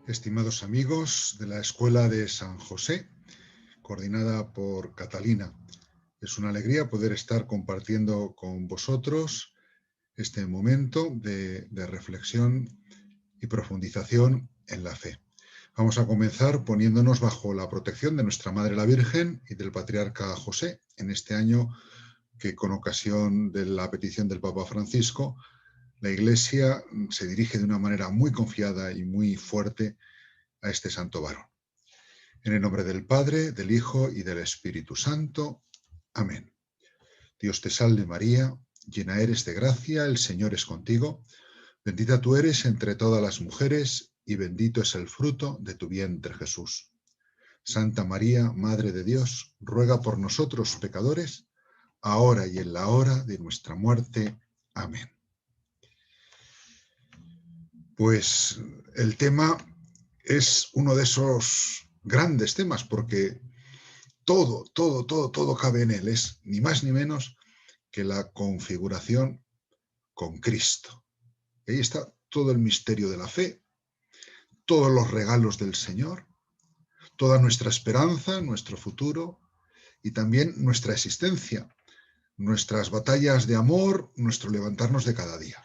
Estimados amigos de la Escuela de San José, coordinada por Catalina, es una alegría poder estar compartiendo con vosotros este momento de reflexión y profundización en la fe. Vamos a comenzar poniéndonos bajo la protección de nuestra Madre la Virgen y del Patriarca José en este año que, con ocasión de la petición del Papa Francisco, la Iglesia se dirige de una manera muy confiada y muy fuerte a este santo varón. En el nombre del Padre, del Hijo y del Espíritu Santo. Amén. Dios te salve María, llena eres de gracia, el Señor es contigo. Bendita tú eres entre todas las mujeres y bendito es el fruto de tu vientre, Jesús. Santa María, Madre de Dios, ruega por nosotros pecadores, ahora y en la hora de nuestra muerte. Amén. Pues el tema es uno de esos grandes temas, porque todo cabe en él. Es ni más ni menos que la configuración con Cristo. Ahí está todo el misterio de la fe, todos los regalos del Señor, toda nuestra esperanza, nuestro futuro y también nuestra existencia, nuestras batallas de amor, nuestro levantarnos de cada día.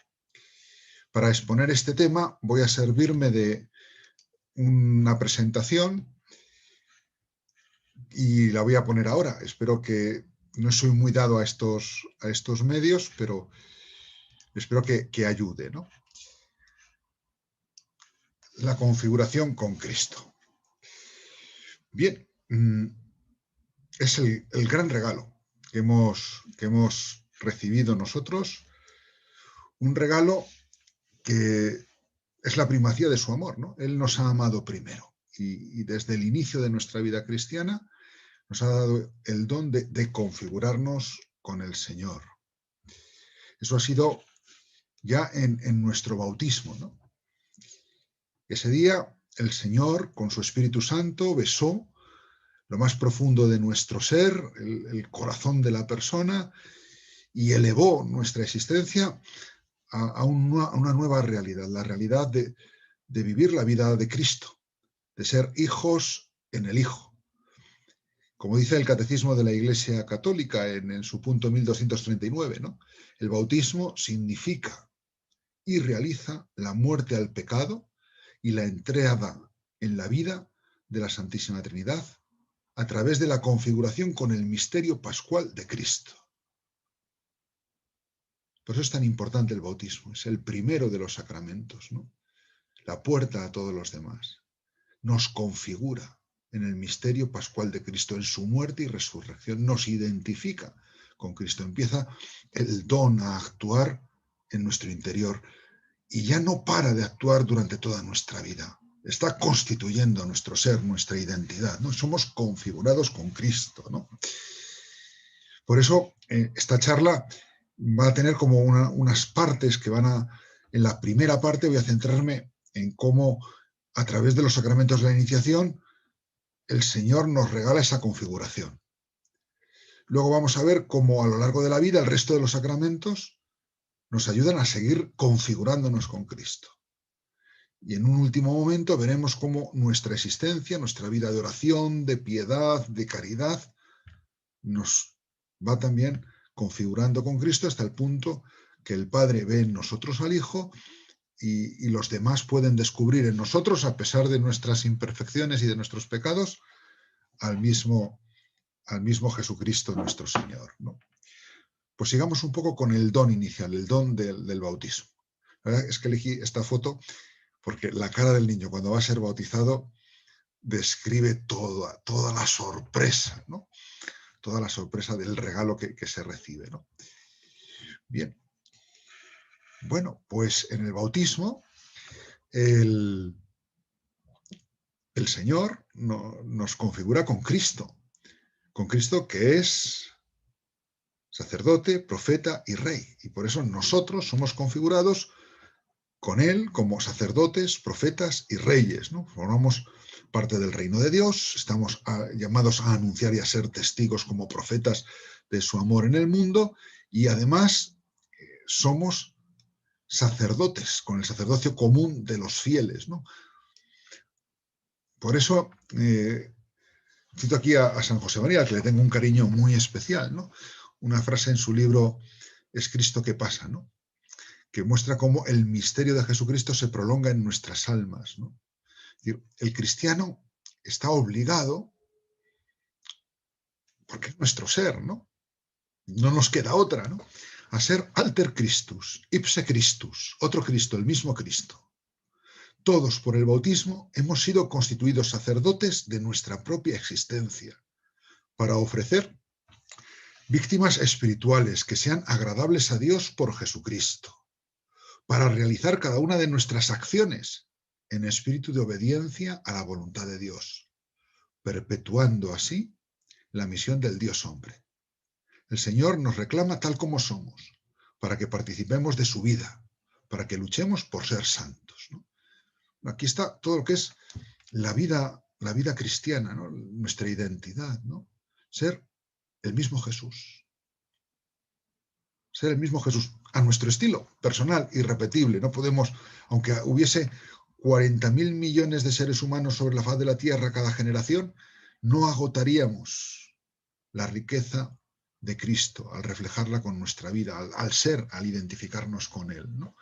Para exponer este tema voy a servirme de una presentación y la voy a poner ahora. Espero que no soy muy dado a estos medios, pero espero que ayude, ¿no? La configuración con Cristo. Bien, es el gran regalo que hemos recibido nosotros, un regalo que es la primacía de su amor, ¿no? Él nos ha amado primero y desde el inicio de nuestra vida cristiana nos ha dado el don de configurarnos con el Señor. Eso ha sido ya en nuestro bautismo, ¿no? Ese día el Señor, con su Espíritu Santo, besó lo más profundo de nuestro ser, el corazón de la persona, y elevó nuestra existencia a una nueva realidad, la realidad de vivir la vida de Cristo, de ser hijos en el Hijo. Como dice el Catecismo de la Iglesia Católica en su punto 1239, ¿no? El bautismo significa y realiza la muerte al pecado y la entrada en la vida de la Santísima Trinidad a través de la configuración con el misterio pascual de Cristo. Por eso es tan importante el bautismo, es el primero de los sacramentos, ¿no? La puerta a todos los demás. Nos configura en el misterio pascual de Cristo, en su muerte y resurrección, nos identifica con Cristo. Empieza el don a actuar en nuestro interior y ya no para de actuar durante toda nuestra vida. Está constituyendo nuestro ser, nuestra identidad, ¿no? Somos configurados con Cristo, ¿no? Por eso, esta charla va a tener como unas partes que van a... En la primera parte voy a centrarme en cómo, a través de los sacramentos de la iniciación, el Señor nos regala esa configuración. Luego vamos a ver cómo a lo largo de la vida el resto de los sacramentos nos ayudan a seguir configurándonos con Cristo. Y en un último momento veremos cómo nuestra existencia, nuestra vida de oración, de piedad, de caridad, nos va también configurando con Cristo hasta el punto que el Padre ve en nosotros al Hijo y los demás pueden descubrir en nosotros, a pesar de nuestras imperfecciones y de nuestros pecados, al mismo Jesucristo nuestro Señor, ¿no? Pues sigamos un poco con el don inicial, el don del bautismo. La verdad es que elegí esta foto porque la cara del niño cuando va a ser bautizado describe toda la sorpresa, ¿no? Toda la sorpresa del regalo que se recibe, ¿no? Bien. Bueno, pues en el bautismo el Señor nos configura con Cristo que es sacerdote, profeta y rey. Y por eso nosotros somos configurados con Él como sacerdotes, profetas y reyes, ¿no? Formamos parte del reino de Dios, estamos llamados a anunciar y a ser testigos como profetas de su amor en el mundo y además somos sacerdotes con el sacerdocio común de los fieles, ¿no? Por eso cito aquí a San José María, al que le tengo un cariño muy especial, ¿no? Una frase en su libro Es Cristo que pasa, ¿no? Que muestra cómo el misterio de Jesucristo se prolonga en nuestras almas, ¿no? Es decir, el cristiano está obligado, porque es nuestro ser, ¿no? No nos queda otra, ¿no? A ser alter Christus, ipse Christus, otro Cristo, el mismo Cristo. Todos por el bautismo hemos sido constituidos sacerdotes de nuestra propia existencia para ofrecer víctimas espirituales que sean agradables a Dios por Jesucristo, para realizar cada una de nuestras acciones en espíritu de obediencia a la voluntad de Dios, perpetuando así la misión del Dios hombre. El Señor nos reclama tal como somos, para que participemos de su vida, para que luchemos por ser santos, ¿no? Aquí está todo lo que es la vida cristiana, ¿no? Nuestra identidad, ¿no? Ser el mismo Jesús. Ser el mismo Jesús a nuestro estilo, personal, irrepetible. No podemos, aunque hubiese 40.000 millones de seres humanos sobre la faz de la Tierra cada generación, no agotaríamos la riqueza de Cristo al reflejarla con nuestra vida, al ser, al identificarnos con Él, ¿no?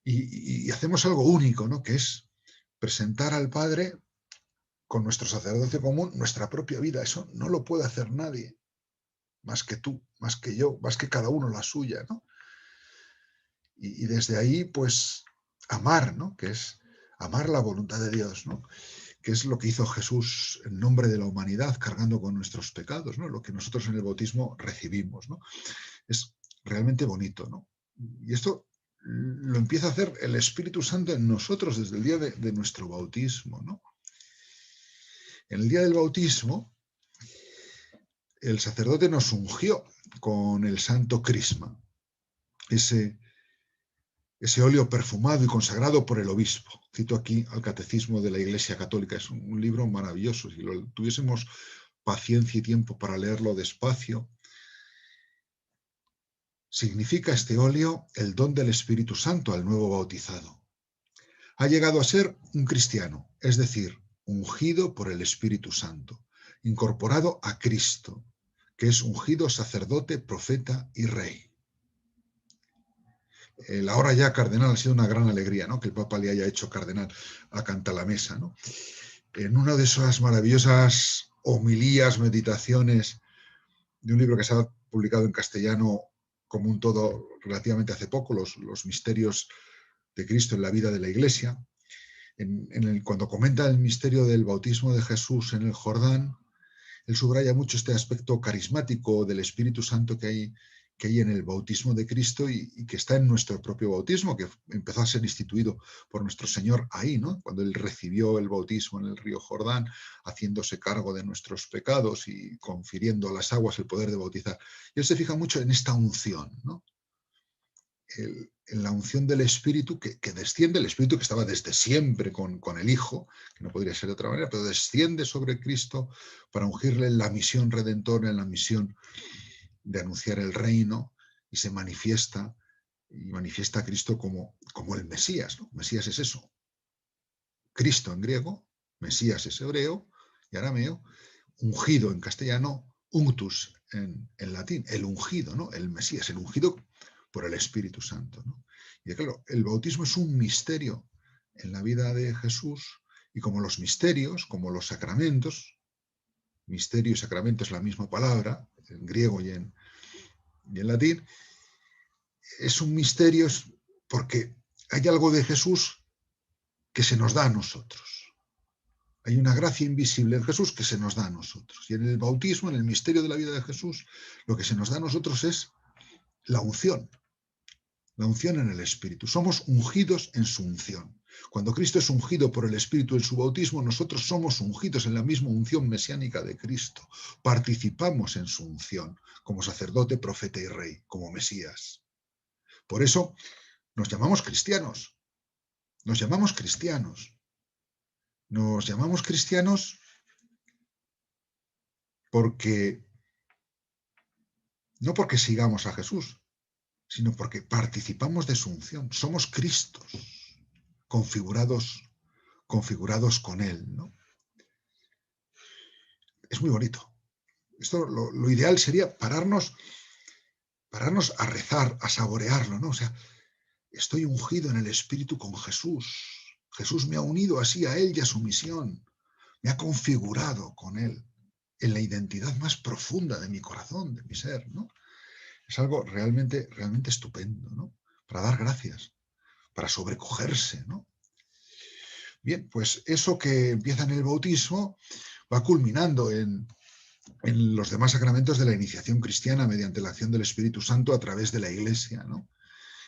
Y hacemos algo único, ¿no? Que es presentar al Padre con nuestro sacerdocio común nuestra propia vida. Eso no lo puede hacer nadie, más que tú, más que yo, más que cada uno la suya, ¿no? Y desde ahí, pues, amar, ¿no? Que es amar la voluntad de Dios, ¿no? Que es lo que hizo Jesús en nombre de la humanidad, cargando con nuestros pecados, ¿no? Lo que nosotros en el bautismo recibimos, ¿no? Es realmente bonito, ¿no? Y esto lo empieza a hacer el Espíritu Santo en nosotros desde el día de nuestro bautismo, ¿no? En el día del bautismo, el sacerdote nos ungió con el santo crisma, ese óleo perfumado y consagrado por el obispo. Cito aquí al Catecismo de la Iglesia Católica. Es un libro maravilloso. Si lo tuviésemos paciencia y tiempo para leerlo despacio. Significa este óleo el don del Espíritu Santo al nuevo bautizado. Ha llegado a ser un cristiano, es decir, ungido por el Espíritu Santo, incorporado a Cristo, que es ungido sacerdote, profeta y rey. El ahora ya cardenal ha sido una gran alegría, ¿no? Que el Papa le haya hecho cardenal a Cantalamessa, ¿no? En una de esas maravillosas homilías, meditaciones de un libro que se ha publicado en castellano como un todo relativamente hace poco, los misterios de Cristo en la vida de la Iglesia, cuando comenta el misterio del bautismo de Jesús en el Jordán, él subraya mucho este aspecto carismático del Espíritu Santo que hay en el bautismo de Cristo y que está en nuestro propio bautismo, que empezó a ser instituido por nuestro Señor ahí, ¿no? Cuando Él recibió el bautismo en el río Jordán, haciéndose cargo de nuestros pecados y confiriendo a las aguas el poder de bautizar. Y Él se fija mucho en esta unción, ¿no? En la unción del Espíritu que desciende, el Espíritu que estaba desde siempre con el Hijo, que no podría ser de otra manera, pero desciende sobre Cristo para ungirle en la misión redentora, en la misión de anunciar el reino, y se manifiesta a Cristo como el Mesías, ¿no? Mesías es eso, Cristo en griego, Mesías es hebreo y arameo, ungido en castellano, unctus en latín, el ungido, ¿no? El Mesías, el ungido por el Espíritu Santo, ¿no? Y claro, el bautismo es un misterio en la vida de Jesús, y como los misterios, como los sacramentos, misterio y sacramento es la misma palabra, en griego y en latín, es un misterio porque hay algo de Jesús que se nos da a nosotros. Hay una gracia invisible en Jesús que se nos da a nosotros. Y en el bautismo, en el misterio de la vida de Jesús, lo que se nos da a nosotros es la unción en el Espíritu. Somos ungidos en su unción. Cuando Cristo es ungido por el Espíritu en su bautismo, nosotros somos ungidos en la misma unción mesiánica de Cristo. Participamos en su unción como sacerdote, profeta y rey, como Mesías. Por eso nos llamamos cristianos. Nos llamamos cristianos. Nos llamamos cristianos porque no porque sigamos a Jesús, sino porque participamos de su unción. Somos Cristos configurados configurados con Él, ¿no? Es muy bonito. Esto, lo ideal sería pararnos a rezar, a saborearlo, ¿no? O sea, estoy ungido en el Espíritu con Jesús. Jesús me ha unido así a Él y a su misión. Me ha configurado con Él en la identidad más profunda de mi corazón, de mi ser, ¿no? Es algo realmente, realmente estupendo, ¿no? Para dar gracias, para sobrecogerse, ¿no? Bien, pues eso que empieza en el bautismo va culminando en los demás sacramentos de la iniciación cristiana mediante la acción del Espíritu Santo a través de la Iglesia, ¿no?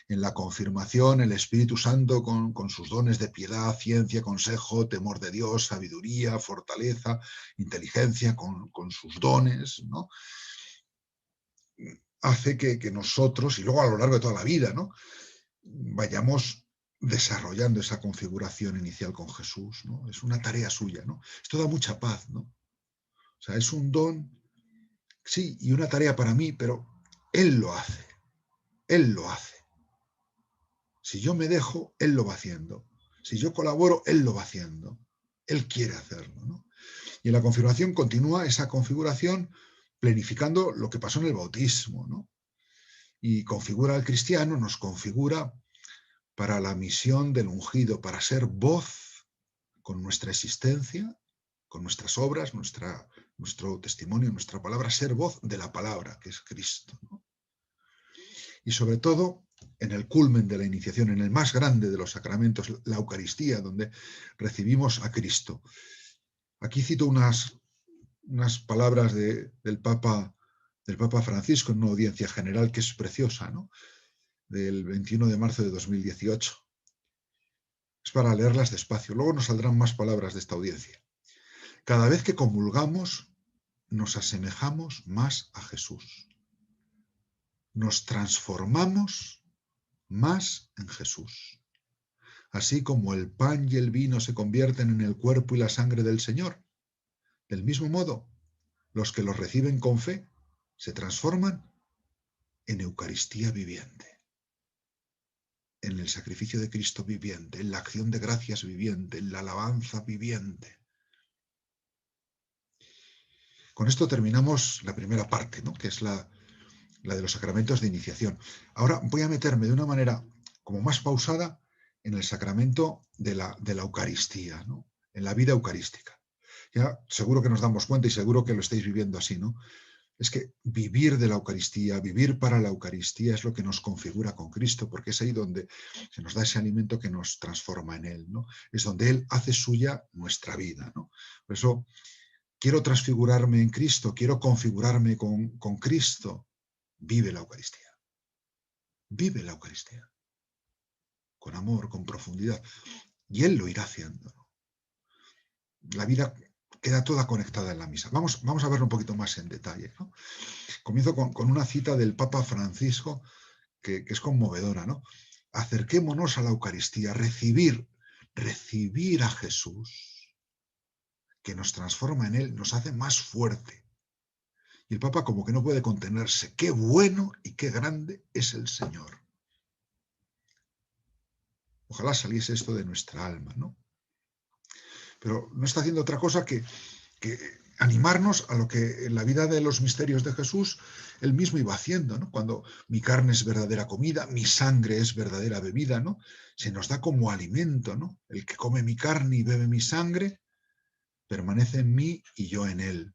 En la confirmación, el Espíritu Santo con sus dones de piedad, ciencia, consejo, temor de Dios, sabiduría, fortaleza, inteligencia, con sus dones, ¿no? Hace que nosotros, y luego a lo largo de toda la vida, ¿no? Vayamos desarrollando esa configuración inicial con Jesús, ¿no? Es una tarea suya, ¿no? Esto da mucha paz, ¿no? O sea, es un don, sí, y una tarea para mí, pero Él lo hace. Él lo hace. Si yo me dejo, Él lo va haciendo. Si yo colaboro, Él lo va haciendo. Él quiere hacerlo, ¿no? Y en la confirmación continúa esa configuración planificando lo que pasó en el bautismo, ¿no? Y configura al cristiano, nos configura para la misión del ungido, para ser voz con nuestra existencia, con nuestras obras, nuestro testimonio, nuestra palabra, ser voz de la palabra, que es Cristo, ¿no? Y sobre todo, en el culmen de la iniciación, en el más grande de los sacramentos, la Eucaristía, donde recibimos a Cristo. Aquí cito unas palabras del Papa Francisco en una audiencia general que es preciosa, ¿no? Del 21 de marzo de 2018. Es para leerlas despacio. Luego nos saldrán más palabras de esta audiencia. Cada vez que comulgamos, nos asemejamos más a Jesús. Nos transformamos más en Jesús. Así como el pan y el vino se convierten en el cuerpo y la sangre del Señor. Del mismo modo, los que los reciben con fe se transforman en Eucaristía viviente, en el sacrificio de Cristo viviente, en la acción de gracias viviente, en la alabanza viviente. Con esto terminamos la primera parte, ¿no? Que es la de los sacramentos de iniciación. Ahora voy a meterme de una manera como más pausada en el sacramento de la Eucaristía, ¿no? En la vida eucarística. Ya seguro que nos damos cuenta y seguro que lo estáis viviendo así, ¿no? Es que vivir de la Eucaristía, vivir para la Eucaristía es lo que nos configura con Cristo, porque es ahí donde se nos da ese alimento que nos transforma en Él, ¿no? Es donde Él hace suya nuestra vida, ¿no? Por eso quiero transfigurarme en Cristo, quiero configurarme con Cristo. Vive la Eucaristía. Vive la Eucaristía. Con amor, con profundidad. Y Él lo irá haciendo. La vida queda toda conectada en la misa. Vamos a verlo un poquito más en detalle, ¿no? Comienzo con una cita del Papa Francisco que es conmovedora, ¿no? Acerquémonos a la Eucaristía, recibir a Jesús, que nos transforma en Él, nos hace más fuerte. Y el Papa como que no puede contenerse. Qué bueno y qué grande es el Señor. Ojalá saliese esto de nuestra alma, ¿no? Pero no está haciendo otra cosa que animarnos a lo que en la vida de los misterios de Jesús él mismo iba haciendo, ¿no? Cuando mi carne es verdadera comida, mi sangre es verdadera bebida, ¿no? Se nos da como alimento, ¿no? El que come mi carne y bebe mi sangre permanece en mí y yo en él.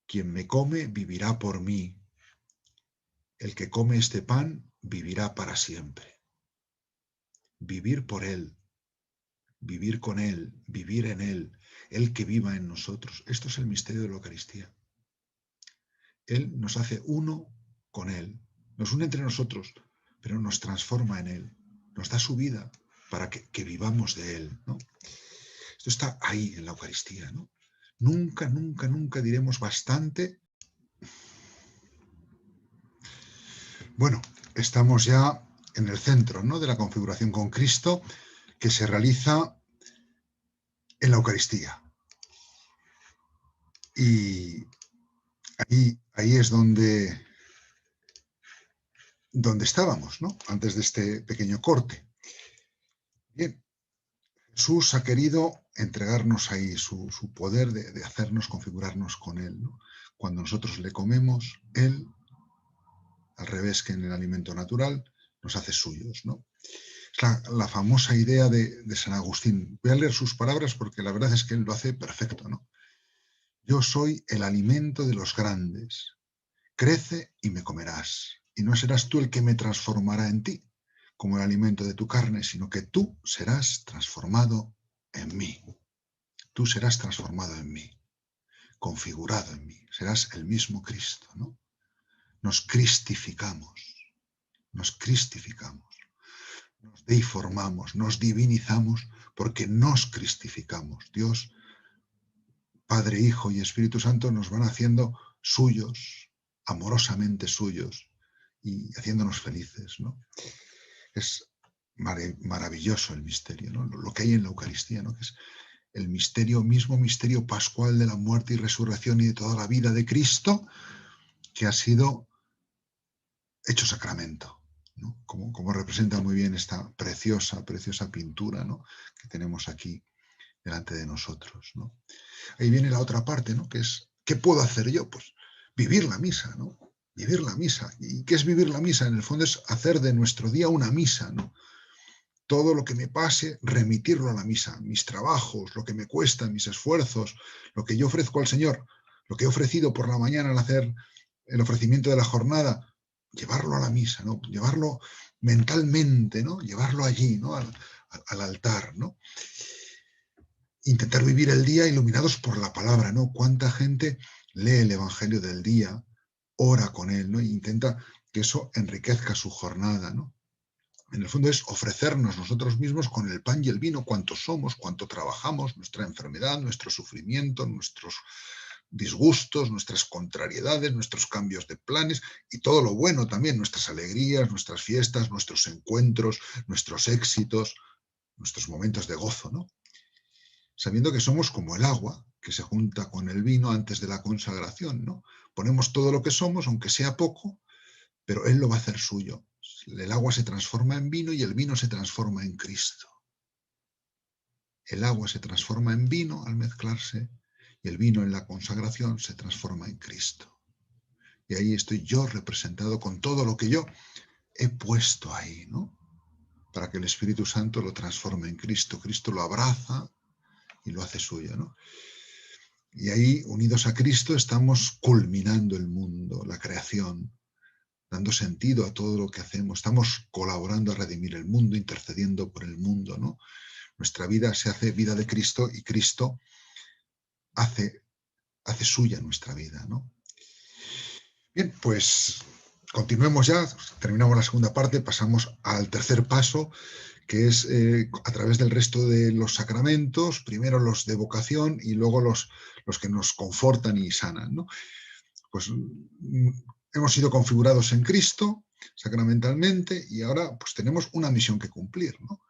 Quien me come vivirá por mí. El que come este pan vivirá para siempre. Vivir por él, vivir con él, vivir en él, el que viva en nosotros. Esto es el misterio de la Eucaristía. Él nos hace uno con Él, nos une entre nosotros, pero nos transforma en Él, nos da su vida para que vivamos de Él, ¿no? Esto está ahí en la Eucaristía, ¿no? Nunca, nunca, nunca diremos bastante. Bueno, estamos ya en el centro, ¿no?, de la configuración con Cristo que se realiza en la Eucaristía. Y ahí es donde estábamos, ¿no?, antes de este pequeño corte. Bien, Jesús ha querido entregarnos ahí su poder de hacernos configurarnos con Él, ¿no? Cuando nosotros le comemos, Él, al revés que en el alimento natural, nos hace suyos, ¿no? Es la famosa idea de San Agustín. Voy a leer sus palabras porque la verdad es que él lo hace perfecto, ¿no? Yo soy el alimento de los grandes. Crece y me comerás. Y no serás tú el que me transformará en ti, como el alimento de tu carne, sino que tú serás transformado en mí. Tú serás transformado en mí, configurado en mí. Serás el mismo Cristo, ¿no? Nos cristificamos, nos cristificamos. Nos deformamos, nos divinizamos porque nos cristificamos. Dios, Padre, Hijo y Espíritu Santo nos van haciendo suyos, amorosamente suyos y haciéndonos felices, ¿no? Es maravilloso el misterio, ¿no? Lo que hay en la Eucaristía, ¿no? Que es el misterio, mismo misterio pascual de la muerte y resurrección y de toda la vida de Cristo que ha sido hecho sacramento, ¿no? Como representa muy bien esta preciosa, preciosa pintura, ¿no? Que tenemos aquí delante de nosotros, ¿no? Ahí viene la otra parte, ¿no? Que es, ¿qué puedo hacer yo? Pues vivir la misa, ¿no? Vivir la misa. ¿Y qué es vivir la misa? En el fondo es hacer de nuestro día una misa, ¿no? Todo lo que me pase, remitirlo a la misa, mis trabajos, lo que me cuesta, mis esfuerzos, lo que yo ofrezco al Señor, lo que he ofrecido por la mañana al hacer el ofrecimiento de la jornada, llevarlo a la misa, ¿no? Llevarlo mentalmente, ¿no? Llevarlo allí, ¿no? Al altar, ¿no? Intentar vivir el día iluminados por la palabra, ¿no? Cuánta gente lee el Evangelio del día, ora con él, ¿no? E intenta que eso enriquezca su jornada, ¿no? En el fondo es ofrecernos nosotros mismos con el pan y el vino, cuánto somos, cuánto trabajamos, nuestra enfermedad, nuestro sufrimiento, nuestros disgustos, nuestras contrariedades, nuestros cambios de planes y todo lo bueno también, nuestras alegrías, nuestras fiestas, nuestros encuentros, nuestros éxitos, nuestros momentos de gozo, ¿no? Sabiendo que somos como el agua que se junta con el vino antes de la consagración, ¿no? Ponemos todo lo que somos, aunque sea poco, pero Él lo va a hacer suyo. El agua se transforma en vino y el vino se transforma en Cristo. El agua se transforma en vino al mezclarse y el vino en la consagración se transforma en Cristo. Y ahí estoy yo representado con todo lo que yo he puesto ahí, ¿no? Para que el Espíritu Santo lo transforme en Cristo. Cristo lo abraza y lo hace suyo, ¿no? Y ahí, unidos a Cristo, estamos culminando el mundo, la creación, dando sentido a todo lo que hacemos. Estamos colaborando a redimir el mundo, intercediendo por el mundo, ¿no? Nuestra vida se hace vida de Cristo y Cristo hace suya nuestra vida, ¿no? Bien, pues continuemos ya, terminamos la segunda parte, pasamos al tercer paso, que es a través del resto de los sacramentos, primero los de vocación y luego los que nos confortan y sanan, ¿no? Pues hemos sido configurados en Cristo sacramentalmente y ahora pues tenemos una misión que cumplir, ¿no?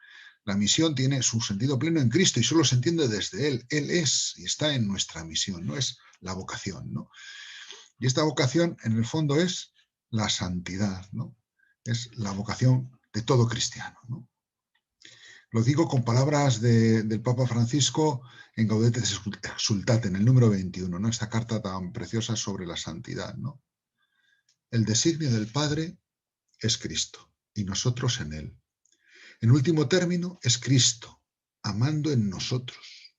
La misión tiene su sentido pleno en Cristo y solo se entiende desde Él. Él es y está en nuestra misión, no es la vocación, ¿no? Y esta vocación en el fondo es la santidad, ¿no? Es la vocación de todo cristiano, ¿no? Lo digo con palabras del Papa Francisco en Gaudete Exsultate, en el número 21, ¿no? Esta carta tan preciosa sobre la santidad, ¿no? El designio del Padre es Cristo y nosotros en Él. En último término, es Cristo, amando en nosotros,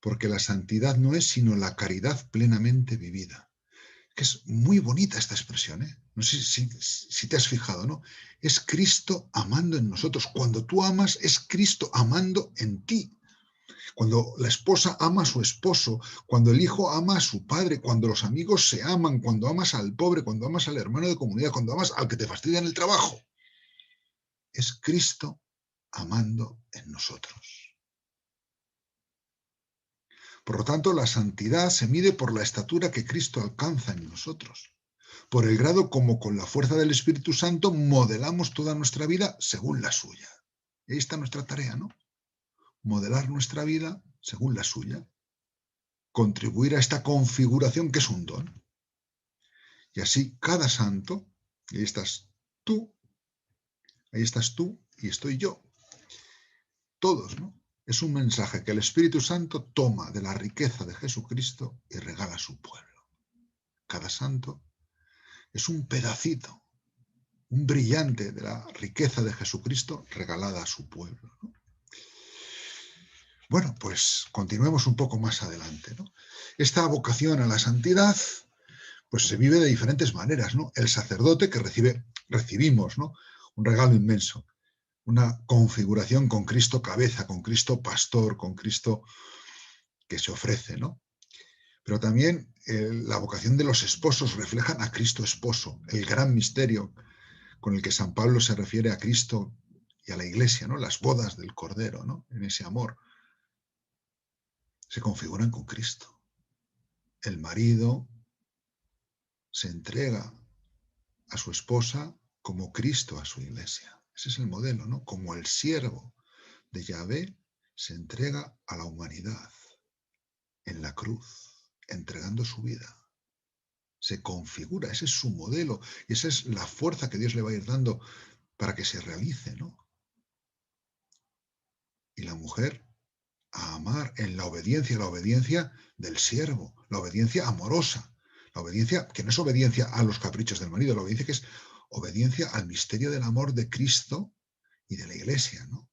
porque la santidad no es sino la caridad plenamente vivida. Que es muy bonita esta expresión, ¿eh? No sé si te has fijado, ¿no? Es Cristo amando en nosotros. Cuando tú amas, es Cristo amando en ti. Cuando la esposa ama a su esposo, cuando el hijo ama a su padre, cuando los amigos se aman, cuando amas al pobre, cuando amas al hermano de comunidad, cuando amas al que te fastidia en el trabajo. Es Cristo amando en nosotros. Por lo tanto, la santidad se mide por la estatura que Cristo alcanza en nosotros, por el grado como con la fuerza del Espíritu Santo modelamos toda nuestra vida según la suya. Y ahí está nuestra tarea, ¿no? Modelar nuestra vida según la suya, contribuir a esta configuración que es un don. Y así cada santo, y ahí estás tú y estoy yo, todos, ¿no? Es un mensaje que el Espíritu Santo toma de la riqueza de Jesucristo y regala a su pueblo. Cada santo es un pedacito, un brillante de la riqueza de Jesucristo regalada a su pueblo, ¿no? Bueno, pues continuemos un poco más adelante, ¿no? Esta vocación a la santidad pues se vive de diferentes maneras, ¿no? El sacerdote que recibimos, ¿no? Un regalo inmenso, una configuración con Cristo cabeza, con Cristo pastor, con Cristo que se ofrece, ¿no? Pero también la vocación de los esposos reflejan a Cristo esposo, el gran misterio con el que San Pablo se refiere a Cristo y a la Iglesia, ¿no? Las bodas del Cordero, ¿no? En ese amor se configuran con Cristo. El marido se entrega a su esposa como Cristo a su Iglesia. Ese es el modelo, ¿no? Como el siervo de Yahvé se entrega a la humanidad en la cruz, entregando su vida. Se configura, ese es su modelo y esa es la fuerza que Dios le va a ir dando para que se realice, ¿no? Y la mujer a amar en la obediencia del siervo, la obediencia amorosa, la obediencia que no es obediencia a los caprichos del marido, la obediencia que es obediencia al misterio del amor de Cristo y de la Iglesia, ¿no?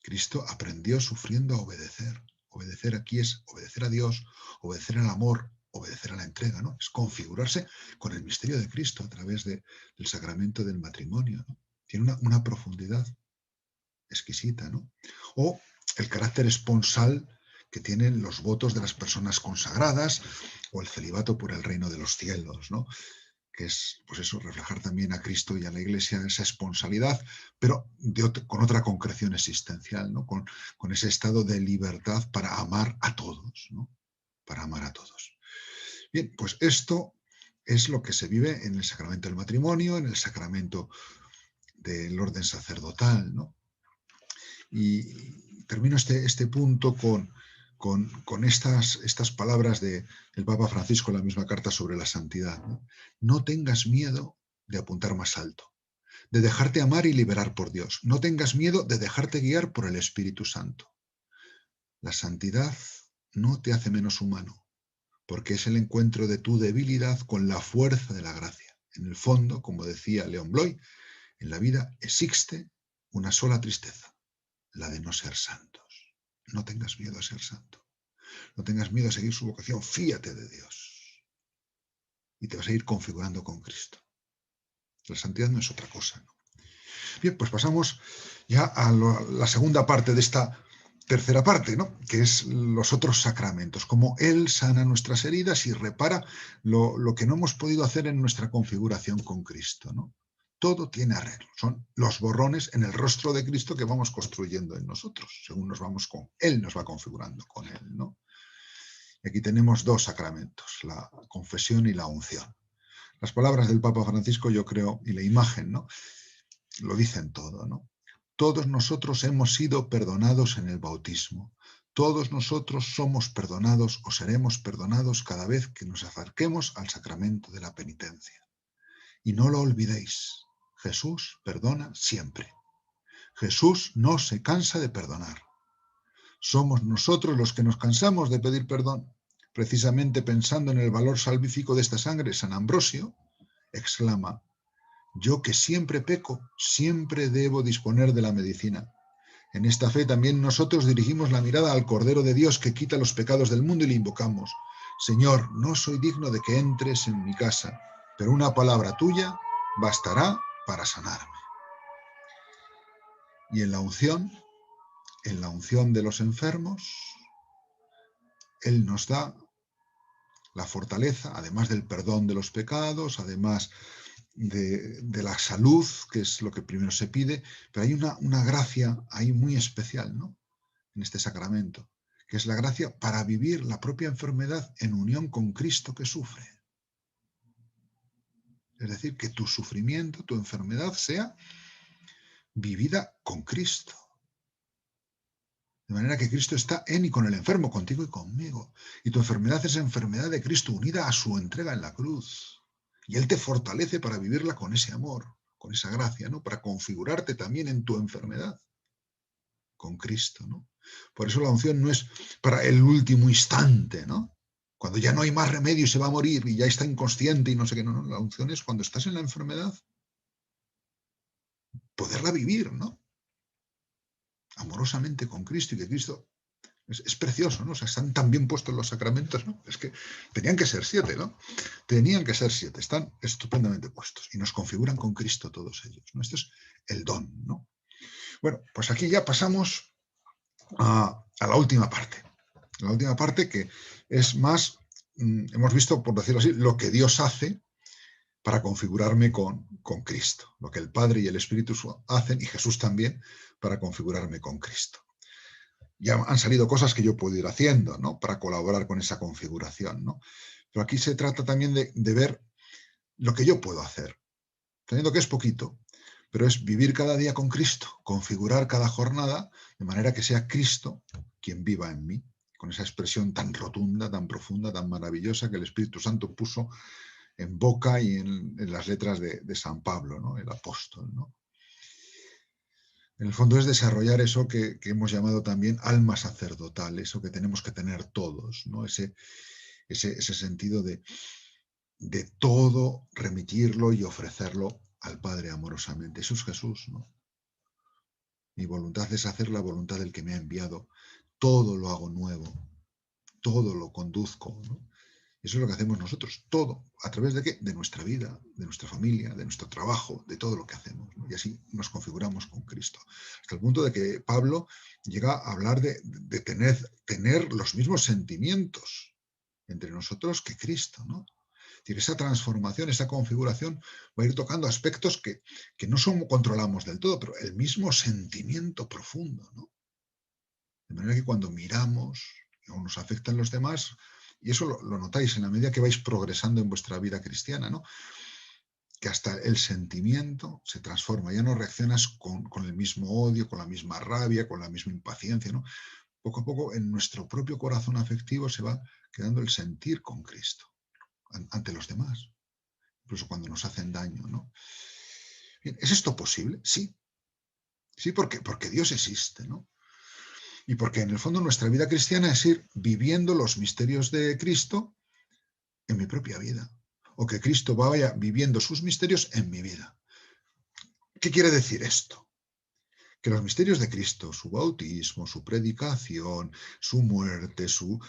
Cristo aprendió sufriendo a obedecer. Obedecer aquí es obedecer a Dios, obedecer al amor, obedecer a la entrega, ¿no? Es configurarse con el misterio de Cristo a través del sacramento del matrimonio, ¿no? Tiene una profundidad exquisita, ¿no? O el carácter esponsal que tienen los votos de las personas consagradas o el celibato por el reino de los cielos, ¿no? Que es, pues eso, reflejar también a Cristo y a la Iglesia esa esponsalidad, pero con otra concreción existencial, ¿no? Con ese estado de libertad para amar a todos, ¿no? Para amar a todos. Bien, pues esto es lo que se vive en el sacramento del matrimonio, en el sacramento del orden sacerdotal, ¿no? Y termino este punto con estas palabras del Papa Francisco en la misma carta sobre la santidad. No tengas miedo de apuntar más alto, de dejarte amar y liberar por Dios. No tengas miedo de dejarte guiar por el Espíritu Santo. La santidad no te hace menos humano, porque es el encuentro de tu debilidad con la fuerza de la gracia. En el fondo, como decía León Bloy, en la vida existe una sola tristeza, la de no ser santos. No tengas miedo a ser santo. No tengas miedo a seguir su vocación. Fíate de Dios. Y te vas a ir configurando con Cristo. La santidad no es otra cosa, ¿no? Bien, pues pasamos ya a la segunda parte de esta tercera parte, ¿no? Que es los otros sacramentos. Cómo Él sana nuestras heridas y repara lo que no hemos podido hacer en nuestra configuración con Cristo, ¿no? Todo tiene arreglo. Son los borrones en el rostro de Cristo que vamos construyendo en nosotros, según nos vamos con Él, nos va configurando con Él, ¿no? Y aquí tenemos dos sacramentos, la confesión y la unción. Las palabras del Papa Francisco, yo creo, y la imagen, ¿no? Lo dicen todo, ¿no? Todos nosotros hemos sido perdonados en el bautismo. Todos nosotros somos perdonados o seremos perdonados cada vez que nos acerquemos al sacramento de la penitencia. Y no lo olvidéis, Jesús perdona siempre. Jesús no se cansa de perdonar. Somos nosotros los que nos cansamos de pedir perdón. Precisamente pensando en el valor salvífico de esta sangre, San Ambrosio exclama: yo que siempre peco, siempre debo disponer de la medicina. En esta fe también nosotros dirigimos la mirada al Cordero de Dios que quita los pecados del mundo y le invocamos: Señor, no soy digno de que entres en mi casa, pero una palabra tuya bastará para sanarme. Y en la unción de los enfermos, Él nos da la fortaleza, además del perdón de los pecados, además de la salud, que es lo que primero se pide, pero hay una gracia ahí muy especial, ¿no? En este sacramento, que es la gracia para vivir la propia enfermedad en unión con Cristo que sufre. Es decir, que tu sufrimiento, tu enfermedad sea vivida con Cristo. De manera que Cristo está en y con el enfermo, contigo y conmigo. Y tu enfermedad es enfermedad de Cristo unida a su entrega en la cruz. Y Él te fortalece para vivirla con ese amor, con esa gracia, ¿no? Para configurarte también en tu enfermedad con Cristo, ¿no? Por eso la unción no es para el último instante, ¿no? Cuando ya no hay más remedio y se va a morir y ya está inconsciente y no sé qué. No, no, la unción es cuando estás en la enfermedad, poderla vivir, ¿no? Amorosamente con Cristo y que Cristo es precioso, ¿no? O sea, están tan bien puestos los sacramentos, ¿no? Es que tenían que ser 7, ¿no? Tenían que ser 7, están estupendamente puestos y nos configuran con Cristo todos ellos, ¿no? Esto es el don, ¿no? Bueno, pues aquí ya pasamos a la última parte. La última parte que es más, hemos visto, por decirlo así, lo que Dios hace para configurarme con Cristo, lo que el Padre y el Espíritu hacen, y Jesús también, para configurarme con Cristo. Ya han salido cosas que yo puedo ir haciendo, ¿no? Para colaborar con esa configuración, ¿no? Pero aquí se trata también de ver lo que yo puedo hacer, teniendo que es poquito, pero es vivir cada día con Cristo, configurar cada jornada de manera que sea Cristo quien viva en mí, con esa expresión tan rotunda, tan profunda, tan maravillosa que el Espíritu Santo puso en boca y en las letras de San Pablo, ¿no? El apóstol, ¿no? En el fondo es desarrollar eso que hemos llamado también alma sacerdotal, eso que tenemos que tener todos, ¿no? Ese sentido de todo remitirlo y ofrecerlo al Padre amorosamente. Eso es Jesús, ¿no? Mi voluntad es hacer la voluntad del que me ha enviado. Todo lo hago nuevo, todo lo conduzco, ¿no? Eso es lo que hacemos nosotros, todo. ¿A través de qué? De nuestra vida, de nuestra familia, de nuestro trabajo, de todo lo que hacemos, ¿no? Y así nos configuramos con Cristo. Hasta el punto de que Pablo llega a hablar de tener los mismos sentimientos entre nosotros que Cristo, ¿no? Es decir, esa transformación, esa configuración va a ir tocando aspectos que no controlamos del todo, pero el mismo sentimiento profundo, ¿no? De manera que cuando miramos o nos afectan los demás, y eso lo notáis en la medida que vais progresando en vuestra vida cristiana, ¿no? Que hasta el sentimiento se transforma, ya no reaccionas con el mismo odio, con la misma rabia, con la misma impaciencia, ¿no? Poco a poco en nuestro propio corazón afectivo se va quedando el sentir con Cristo ante los demás, incluso cuando nos hacen daño, ¿no? Bien, ¿es esto posible? Sí, sí, porque Dios existe, ¿no? Y porque en el fondo nuestra vida cristiana es ir viviendo los misterios de Cristo en mi propia vida, o que Cristo vaya viviendo sus misterios en mi vida. ¿Qué quiere decir esto? Que los misterios de Cristo, su bautismo, su predicación, su muerte, su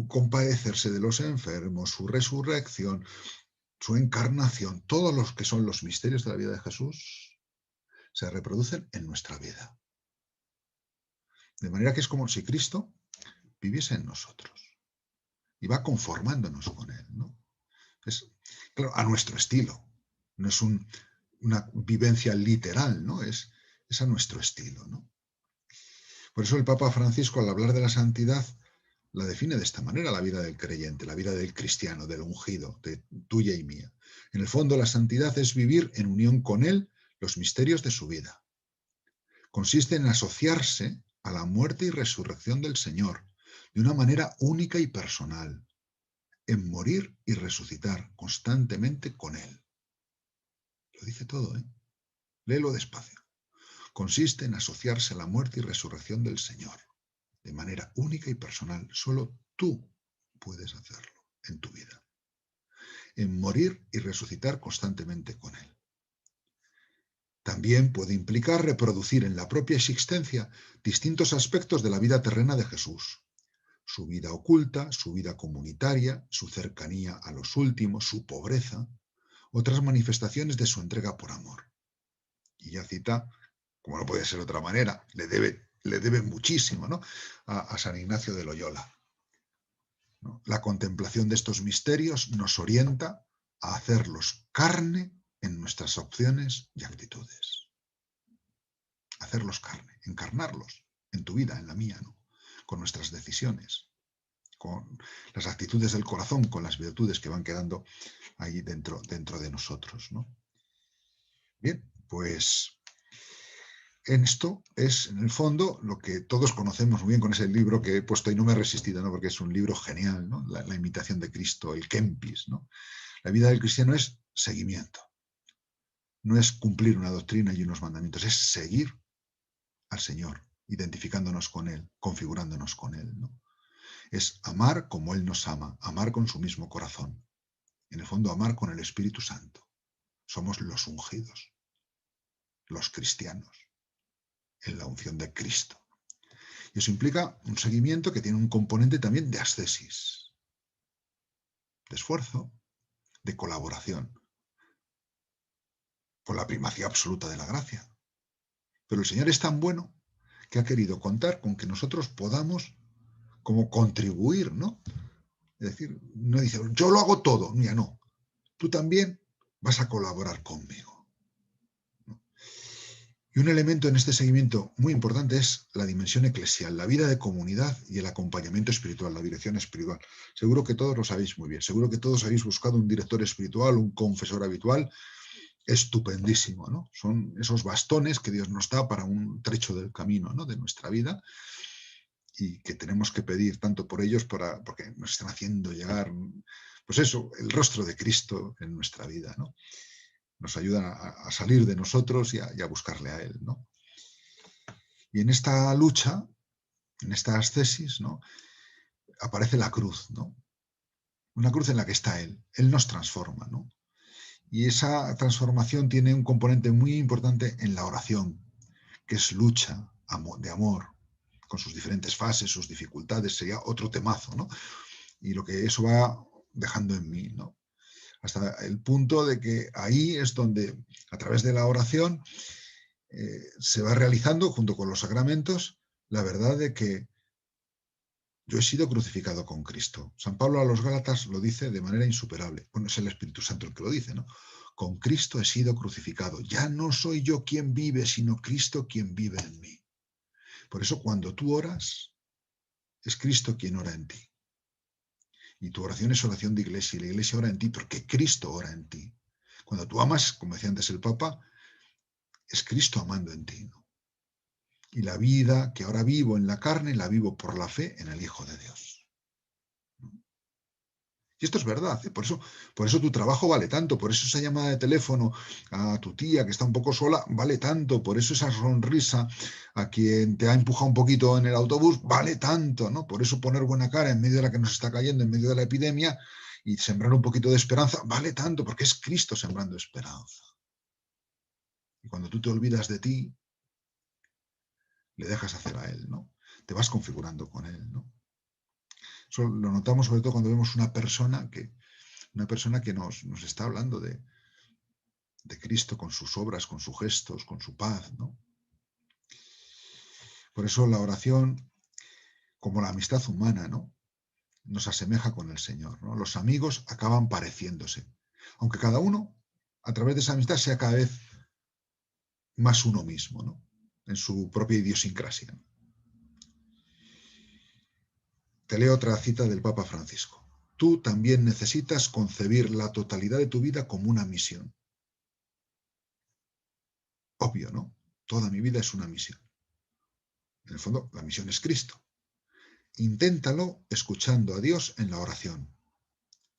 compadecerse de los enfermos, su resurrección, su encarnación, todos los que son los misterios de la vida de Jesús, se reproducen en nuestra vida. De manera que es como si Cristo viviese en nosotros y va conformándonos con Él, ¿no? Es, claro, a nuestro estilo. No es una vivencia literal, ¿no? Es a nuestro estilo, ¿no? Por eso el Papa Francisco, al hablar de la santidad, la define de esta manera, la vida del creyente, la vida del cristiano, del ungido, de tuya y mía. En el fondo, la santidad es vivir en unión con Él los misterios de su vida. Consiste en asociarse a la muerte y resurrección del Señor de una manera única y personal, en morir y resucitar constantemente con Él. Lo dice todo, ¿eh? Léelo despacio. Consiste en asociarse a la muerte y resurrección del Señor, de manera única y personal. Solo tú puedes hacerlo en tu vida. En morir y resucitar constantemente con Él. También puede implicar reproducir en la propia existencia distintos aspectos de la vida terrena de Jesús. Su vida oculta, su vida comunitaria, su cercanía a los últimos, su pobreza, otras manifestaciones de su entrega por amor. Y ya cita, como no puede ser de otra manera, le debe muchísimo, ¿no? a San Ignacio de Loyola, ¿no? La contemplación de estos misterios nos orienta a hacerlos carne en nuestras opciones y actitudes. Hacerlos carne, encarnarlos en tu vida, en la mía, ¿no? Con nuestras decisiones, con las actitudes del corazón, con las virtudes que van quedando ahí dentro de nosotros, ¿no? Bien, pues en esto es, en el fondo, lo que todos conocemos muy bien con ese libro que he puesto y no me he resistido, ¿no? Porque es un libro genial, ¿no? La imitación de Cristo, el Kempis, ¿no? La vida del cristiano es seguimiento. No es cumplir una doctrina y unos mandamientos, es seguir al Señor identificándonos con Él, configurándonos con Él, ¿no? Es amar como Él nos ama, amar con su mismo corazón. En el fondo, amar con el Espíritu Santo. Somos los ungidos, los cristianos, en la unción de Cristo. Y eso implica un seguimiento que tiene un componente también de ascesis, de esfuerzo, de colaboración, con la primacía absoluta de la gracia. Pero el Señor es tan bueno que ha querido contar con que nosotros podamos como contribuir, ¿no? Es decir, no dice, yo lo hago todo, mira, no. Tú también vas a colaborar conmigo, ¿no? Y un elemento en este seguimiento muy importante es la dimensión eclesial, la vida de comunidad y el acompañamiento espiritual, la dirección espiritual. Seguro que todos lo sabéis muy bien, seguro que todos habéis buscado un director espiritual, un confesor habitual, estupendísimo, ¿no? Son esos bastones que Dios nos da para un trecho del camino, ¿no?, de nuestra vida, y que tenemos que pedir tanto por ellos porque nos están haciendo llegar, pues eso, el rostro de Cristo en nuestra vida, ¿no? Nos ayudan a salir de nosotros y a buscarle a Él, ¿no? Y en esta lucha, en esta ascesis, ¿no?, aparece la cruz, ¿no? Una cruz en la que está Él. Él nos transforma, ¿no? Y esa transformación tiene un componente muy importante en la oración, que es lucha de amor, con sus diferentes fases, sus dificultades, sería otro temazo, ¿no? Y lo que eso va dejando en mí, ¿no? Hasta el punto de que ahí es donde, a través de la oración, se va realizando, junto con los sacramentos, la verdad de que yo he sido crucificado con Cristo. San Pablo a los Gálatas lo dice de manera insuperable. Bueno, es el Espíritu Santo el que lo dice, ¿no? Con Cristo he sido crucificado. Ya no soy yo quien vive, sino Cristo quien vive en mí. Por eso cuando tú oras, es Cristo quien ora en ti. Y tu oración es oración de iglesia, y la iglesia ora en ti porque Cristo ora en ti. Cuando tú amas, como decía antes el Papa, es Cristo amando en ti, ¿no? Y la vida que ahora vivo en la carne, la vivo por la fe en el Hijo de Dios. Y esto es verdad, ¿eh? Por eso tu trabajo vale tanto, por eso esa llamada de teléfono a tu tía que está un poco sola vale tanto, por eso esa sonrisa a quien te ha empujado un poquito en el autobús vale tanto, ¿no? Por eso poner buena cara en medio de la que nos está cayendo, en medio de la epidemia, y sembrar un poquito de esperanza vale tanto, porque es Cristo sembrando esperanza. Y cuando tú te olvidas de ti, le dejas hacer a Él, ¿no? Te vas configurando con Él, ¿no? Eso lo notamos sobre todo cuando vemos una persona que nos está hablando de Cristo con sus obras, con sus gestos, con su paz, ¿no? Por eso la oración, como la amistad humana, ¿no?, nos asemeja con el Señor, ¿no? Los amigos acaban pareciéndose, aunque cada uno, a través de esa amistad, sea cada vez más uno mismo, ¿no?, en su propia idiosincrasia. Te leo otra cita del Papa Francisco. Tú también necesitas concebir la totalidad de tu vida como una misión. Obvio, ¿no? Toda mi vida es una misión. En el fondo, la misión es Cristo. Inténtalo escuchando a Dios en la oración,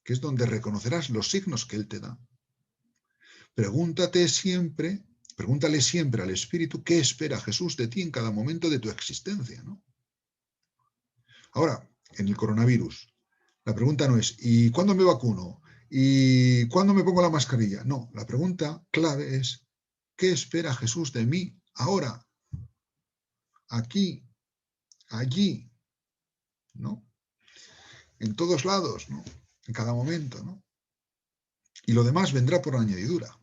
que es donde reconocerás los signos que Él te da. Pregúntale siempre al Espíritu qué espera Jesús de ti en cada momento de tu existencia, ¿no? Ahora, en el coronavirus, la pregunta no es ¿y cuándo me vacuno? ¿Y cuándo me pongo la mascarilla? No, la pregunta clave es ¿qué espera Jesús de mí ahora? Aquí, allí, ¿no? En todos lados, ¿no? En cada momento, ¿no? Y lo demás vendrá por añadidura.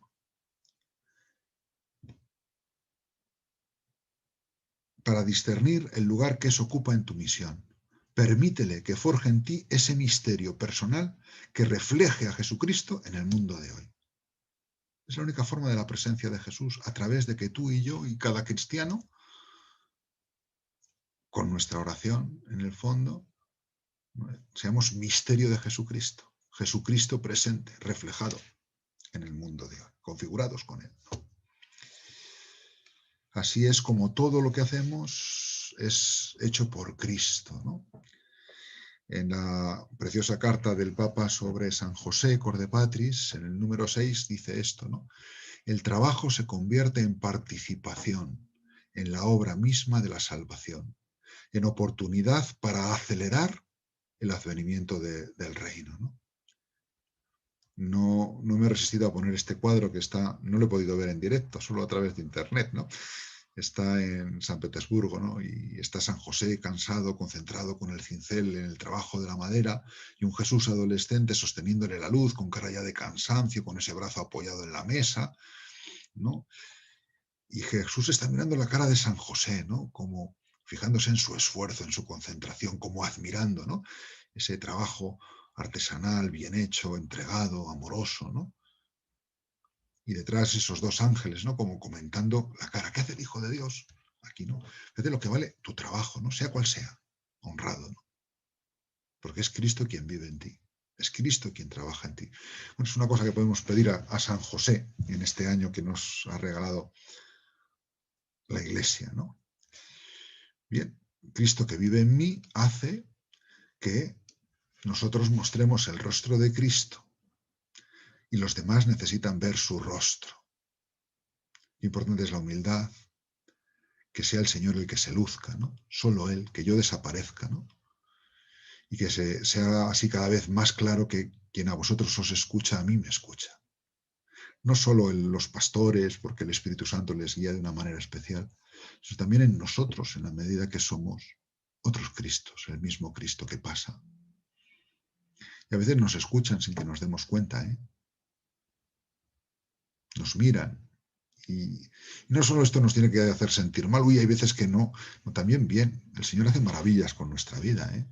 Para discernir el lugar que eso ocupa en tu misión. Permítele que forje en ti ese misterio personal que refleje a Jesucristo en el mundo de hoy. Es la única forma de la presencia de Jesús, a través de que tú y yo y cada cristiano, con nuestra oración en el fondo, seamos misterio de Jesucristo. Jesucristo presente, reflejado en el mundo de hoy, configurados con Él. Así es como todo lo que hacemos es hecho por Cristo, ¿no? En la preciosa carta del Papa sobre San José Cor de Patris, en el número 6, dice esto, ¿no? El trabajo se convierte en participación, en la obra misma de la salvación, en oportunidad para acelerar el advenimiento del reino, ¿no? No me he resistido a poner este cuadro que está, no lo he podido ver en directo, solo a través de internet, ¿no? Está en San Petersburgo, ¿no? Y está San José cansado, concentrado con el cincel en el trabajo de la madera, y un Jesús adolescente sosteniéndole la luz con cara ya de cansancio, con ese brazo apoyado en la mesa, ¿no? Y Jesús está mirando la cara de San José, ¿no? Como fijándose en su esfuerzo, en su concentración, como admirando, ¿no? Ese trabajo artesanal, bien hecho, entregado, amoroso, ¿no? Y detrás esos dos ángeles, ¿no? Como comentando la cara. ¿Qué hace el Hijo de Dios? Aquí, ¿no? Fíjate lo que vale tu trabajo, ¿no? Sea cual sea, honrado, ¿no? Porque es Cristo quien vive en ti. Es Cristo quien trabaja en ti. Bueno, es una cosa que podemos pedir a San José en este año que nos ha regalado la Iglesia, ¿no? Bien, Cristo que vive en mí hace que nosotros mostremos el rostro de Cristo y los demás necesitan ver su rostro. Lo importante es la humildad, que sea el Señor el que se luzca, ¿no? Solo Él, que yo desaparezca, ¿no? Y que sea así cada vez más claro que quien a vosotros os escucha, a mí me escucha. No solo en los pastores, porque el Espíritu Santo les guía de una manera especial, sino también en nosotros, en la medida que somos otros Cristos, el mismo Cristo que pasa. Y a veces nos escuchan sin que nos demos cuenta, ¿eh? Nos miran. Y no solo esto nos tiene que hacer sentir mal, uy, hay veces que no, también bien. El Señor hace maravillas con nuestra vida, ¿eh?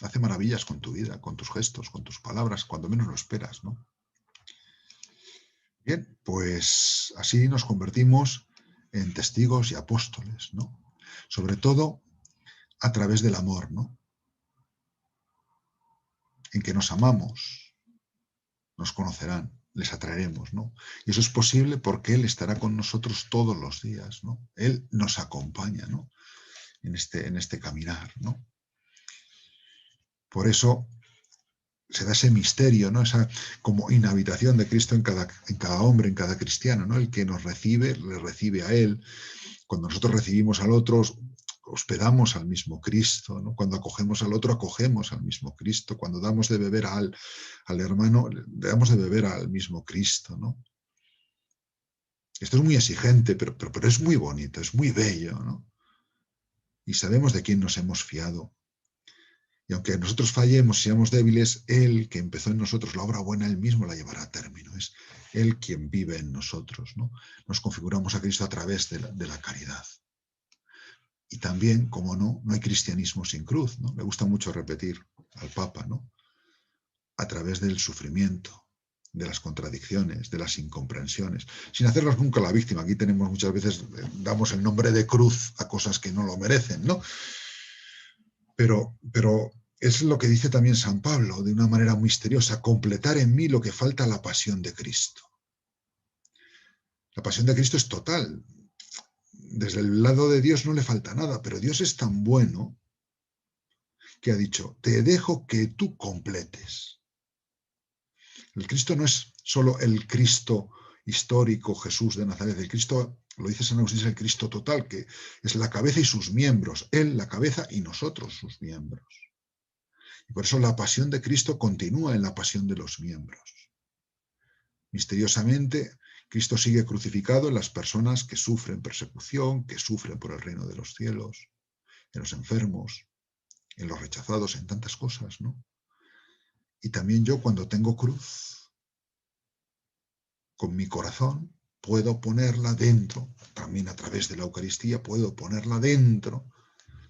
Hace maravillas con tu vida, con tus gestos, con tus palabras, cuando menos lo esperas, ¿no? Bien, pues así nos convertimos en testigos y apóstoles, ¿no? Sobre todo a través del amor, ¿no? En que nos amamos, nos conocerán, les atraeremos, ¿no? Y eso es posible porque Él estará con nosotros todos los días, ¿no? Él nos acompaña, ¿no? En este caminar, ¿no? Por eso se da ese misterio, ¿no? Esa como inhabitación de Cristo en cada hombre, en cada cristiano, ¿no? El que nos recibe, le recibe a Él. Cuando nosotros recibimos al otro, hospedamos al mismo Cristo, ¿no? Cuando acogemos al otro, acogemos al mismo Cristo. Cuando damos de beber al hermano, le damos de beber al mismo Cristo, ¿no? Esto es muy exigente, pero es muy bonito, es muy bello, ¿no? Y sabemos de quién nos hemos fiado. Y aunque nosotros fallemos y seamos débiles, Él que empezó en nosotros la obra buena, Él mismo la llevará a término. Es Él quien vive en nosotros, ¿no? Nos configuramos a Cristo a través de la caridad. Y también, como no hay cristianismo sin cruz, ¿no? Me gusta mucho repetir al Papa, ¿no? A través del sufrimiento, de las contradicciones, de las incomprensiones, sin hacernos nunca la víctima. Aquí tenemos muchas veces, damos el nombre de cruz a cosas que no lo merecen, ¿no? Pero es lo que dice también San Pablo, de una manera misteriosa, completar en mí lo que falta a la pasión de Cristo. La pasión de Cristo es total. Desde el lado de Dios no le falta nada, pero Dios es tan bueno que ha dicho, te dejo que tú completes. El Cristo no es solo el Cristo histórico, Jesús de Nazaret. El Cristo, lo dice San Agustín, es el Cristo total, que es la cabeza y sus miembros. Él, la cabeza, y nosotros, sus miembros. Y por eso la pasión de Cristo continúa en la pasión de los miembros. Misteriosamente, Cristo sigue crucificado en las personas que sufren persecución, que sufren por el reino de los cielos, en los enfermos, en los rechazados, en tantas cosas, ¿no? Y también yo, cuando tengo cruz, con mi corazón, puedo ponerla dentro, también a través de la Eucaristía, puedo ponerla dentro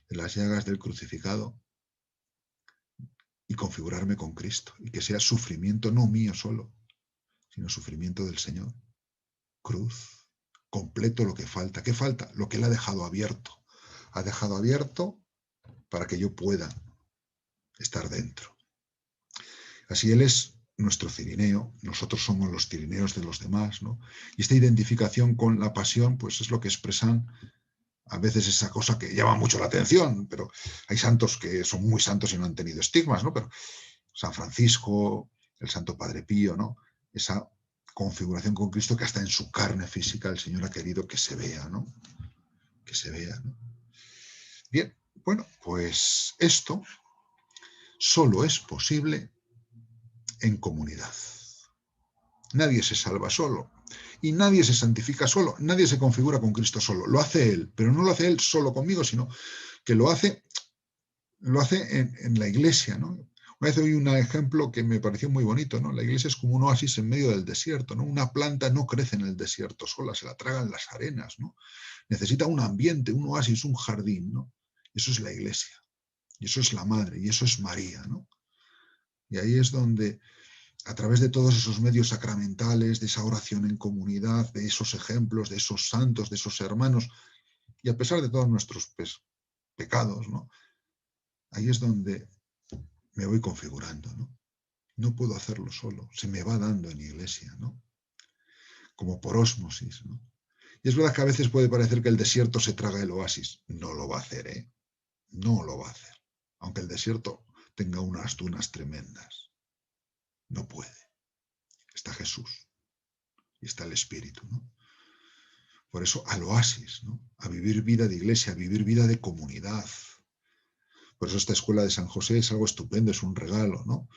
de las llagas del crucificado y configurarme con Cristo, y que sea sufrimiento no mío solo, sino sufrimiento del Señor. Cruz, completo lo que falta. ¿Qué falta? Lo que Él ha dejado abierto. Ha dejado abierto para que yo pueda estar dentro. Así Él es nuestro cirineo, nosotros somos los cirineos de los demás, ¿no? Y esta identificación con la pasión, pues es lo que expresan a veces esa cosa que llama mucho la atención, pero hay santos que son muy santos y no han tenido estigmas, ¿no? Pero San Francisco, el Santo Padre Pío, ¿no? Esa configuración con Cristo que hasta en su carne física el Señor ha querido que se vea, ¿no? que se vea, ¿no? Bien, bueno, pues esto solo es posible en comunidad. Nadie se salva solo y nadie se santifica solo, nadie se configura con Cristo solo. Lo hace Él, pero no lo hace Él solo conmigo, sino que lo hace en la iglesia, ¿no? Una vez oí un ejemplo que me pareció muy bonito, ¿no? La iglesia es como un oasis en medio del desierto, ¿no? Una planta no crece en el desierto sola, se la tragan las arenas, ¿no? Necesita un ambiente, un oasis, un jardín, ¿no? Eso es la iglesia, y eso es la madre, y eso es María, ¿no? Y ahí es donde, a través de todos esos medios sacramentales, de esa oración en comunidad, de esos ejemplos, de esos santos, de esos hermanos, y a pesar de todos nuestros pecados, ¿no? Ahí es donde me voy configurando, ¿no? No puedo hacerlo solo, se me va dando en iglesia, ¿no? Como por ósmosis, ¿no? Y es verdad que a veces puede parecer que el desierto se traga el oasis. No lo va a hacer, ¿eh? No lo va a hacer. Aunque el desierto tenga unas dunas tremendas. No puede. Está Jesús y está el Espíritu, ¿no? Por eso al oasis, ¿no? A vivir vida de iglesia, a vivir vida de comunidad. Por eso esta escuela de San José es algo estupendo, es un regalo, ¿no?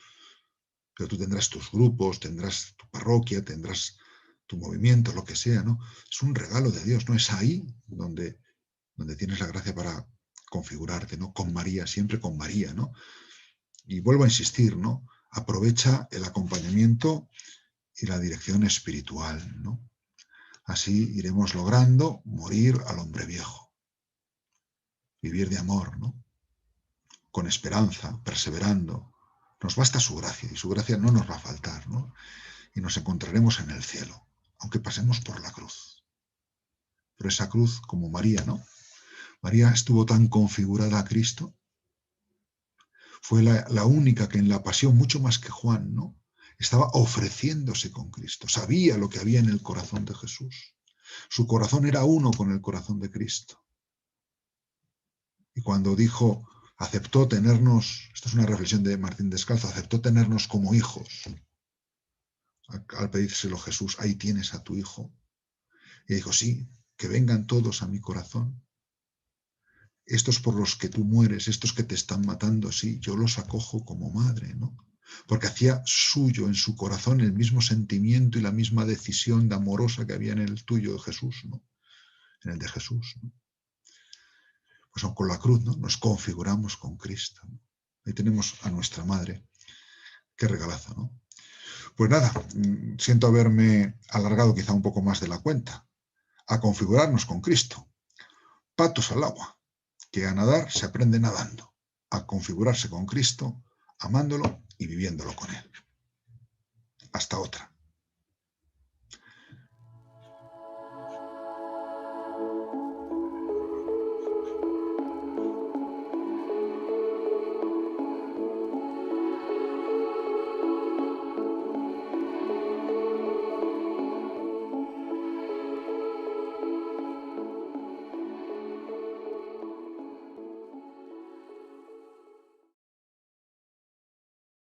Pero tú tendrás tus grupos, tendrás tu parroquia, tendrás tu movimiento, lo que sea, ¿no? Es un regalo de Dios, ¿no? Es ahí donde tienes la gracia para configurarte, ¿no? Con María, siempre con María, ¿no? Y vuelvo a insistir, ¿no? Aprovecha el acompañamiento y la dirección espiritual, ¿no? Así iremos logrando morir al hombre viejo, vivir de amor, ¿no? Con esperanza, perseverando. Nos basta su gracia y su gracia no nos va a faltar, ¿no? Y nos encontraremos en el cielo, aunque pasemos por la cruz. Pero esa cruz, como María, ¿no? María estuvo tan configurada a Cristo, fue la única que en la pasión, mucho más que Juan, ¿no? Estaba ofreciéndose con Cristo, sabía lo que había en el corazón de Jesús. Su corazón era uno con el corazón de Cristo. Y cuando dijo, aceptó tenernos, esto es una reflexión de Martín Descalzo, aceptó tenernos como hijos. Al pedírselo Jesús, ahí tienes a tu hijo. Y dijo, sí, que vengan todos a mi corazón. Estos por los que tú mueres, estos que te están matando, sí, yo los acojo como madre, ¿no? Porque hacía suyo en su corazón el mismo sentimiento y la misma decisión de amorosa que había en el tuyo de Jesús, ¿no? En el de Jesús, ¿no? Pues con la cruz, ¿no? Nos configuramos con Cristo, ¿no? Ahí tenemos a nuestra madre. Qué regalazo, ¿no? Pues nada, siento haberme alargado quizá un poco más de la cuenta. A configurarnos con Cristo. Patos al agua, que a nadar se aprende nadando. A configurarse con Cristo, amándolo y viviéndolo con Él. Hasta otra.